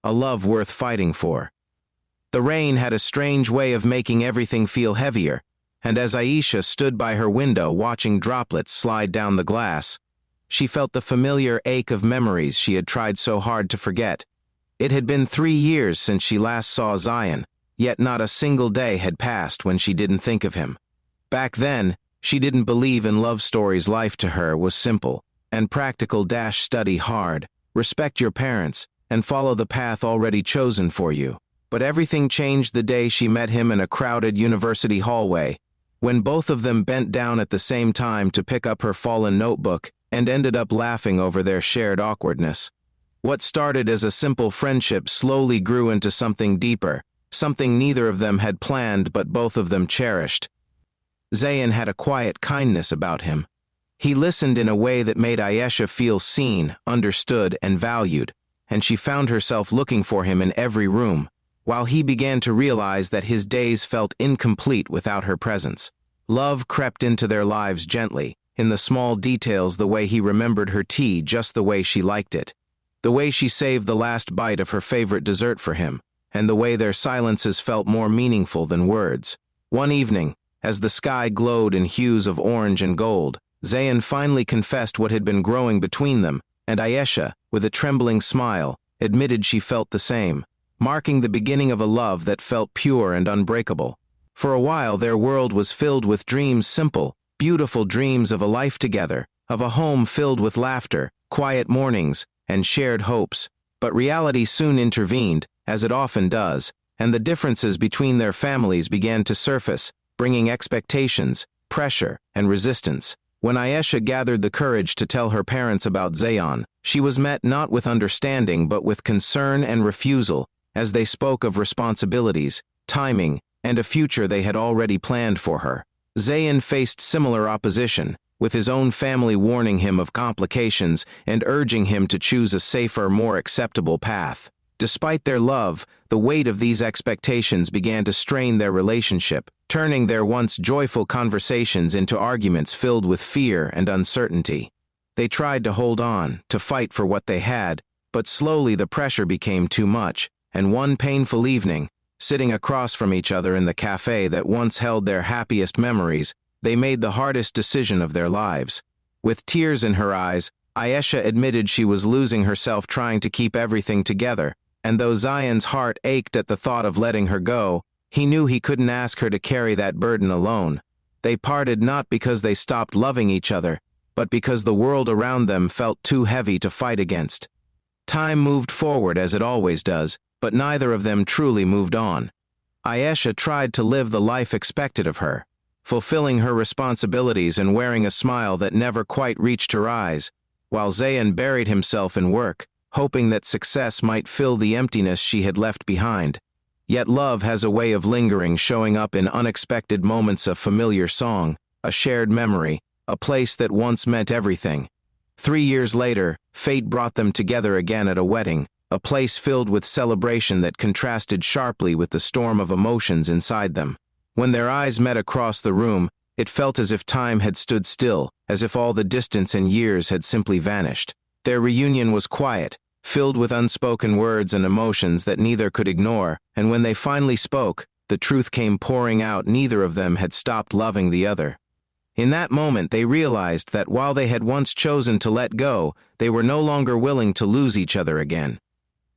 a love worth fighting for. The rain had a strange way of making everything feel heavier, and as Ayesha stood by her window watching droplets slide down the glass, she felt the familiar ache of memories she had tried so hard to forget. It had been 3 years since she last saw Zayan, yet not a single day had passed when she didn't think of him. Back then, she didn't believe in love stories. Life to her was simple and practical. Study hard, respect your parents, and follow the path already chosen for you. But everything changed the day she met him in a crowded university hallway, when both of them bent down at the same time to pick up her fallen notebook and ended up laughing over their shared awkwardness. What started as a simple friendship slowly grew into something deeper, something neither of them had planned but both of them cherished. Zayan had a quiet kindness about him. He listened in a way that made Ayesha feel seen, understood, and valued, and she found herself looking for him in every room, while he began to realize that his days felt incomplete without her presence. Love crept into their lives gently, in the small details, the way he remembered her tea just the way she liked it, the way she saved the last bite of her favorite dessert for him, and the way their silences felt more meaningful than words. One evening, as the sky glowed in hues of orange and gold, Zayan finally confessed what had been growing between them, and Ayesha, with a trembling smile, admitted she felt the same, marking the beginning of a love that felt pure and unbreakable. For a while their world was filled with dreams, simple, beautiful dreams of a life together, of a home filled with laughter, quiet mornings, and shared hopes. But reality soon intervened, as it often does, and the differences between their families began to surface, bringing expectations, pressure, and resistance. When Ayesha gathered the courage to tell her parents about Zayan, she was met not with understanding but with concern and refusal, as they spoke of responsibilities, timing, and a future they had already planned for her. Zayan faced similar opposition, with his own family warning him of complications and urging him to choose a safer, more acceptable path. Despite their love, the weight of these expectations began to strain their relationship, turning their once joyful conversations into arguments filled with fear and uncertainty. They tried to hold on, to fight for what they had, but slowly the pressure became too much, and one painful evening, sitting across from each other in the cafe that once held their happiest memories, they made the hardest decision of their lives. With tears in her eyes, Ayesha admitted she was losing herself trying to keep everything together, and though Zayan's heart ached at the thought of letting her go, he knew he couldn't ask her to carry that burden alone. They parted not because they stopped loving each other, but because the world around them felt too heavy to fight against. Time moved forward as it always does, but neither of them truly moved on. Ayesha tried to live the life expected of her, fulfilling her responsibilities and wearing a smile that never quite reached her eyes, while Zayan buried himself in work, hoping that success might fill the emptiness she had left behind. Yet love has a way of lingering, showing up in unexpected moments, of familiar song, a shared memory, a place that once meant everything. 3 years later, fate brought them together again at a wedding, a place filled with celebration that contrasted sharply with the storm of emotions inside them. When their eyes met across the room, it felt as if time had stood still, as if all the distance and years had simply vanished. Their reunion was quiet, filled with unspoken words and emotions that neither could ignore, and when they finally spoke, the truth came pouring out. Neither of them had stopped loving the other. In that moment they realized that while they had once chosen to let go, they were no longer willing to lose each other again.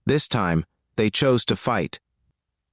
This time, they chose to fight.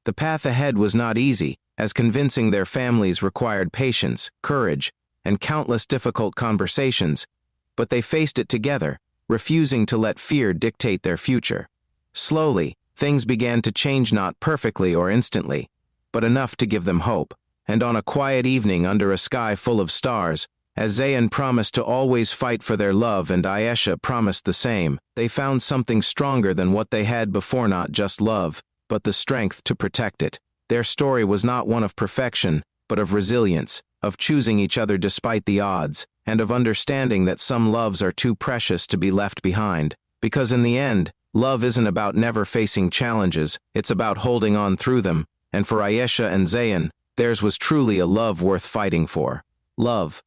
The path ahead was not easy, as convincing their families required patience, courage, and countless difficult conversations, but they faced it together, refusing to let fear dictate their future. Slowly, things began to change, not perfectly or instantly, but enough to give them hope. And on a quiet evening under a sky full of stars, as Zayan promised to always fight for their love and Ayesha promised the same, they found something stronger than what they had before, not just love, but the strength to protect it. Their story was not one of perfection, but of resilience, of choosing each other despite the odds, and of understanding that some loves are too precious to be left behind. Because in the end, love isn't about never facing challenges, it's about holding on through them, and for Ayesha and Zayan, theirs was truly a love worth fighting for. Love,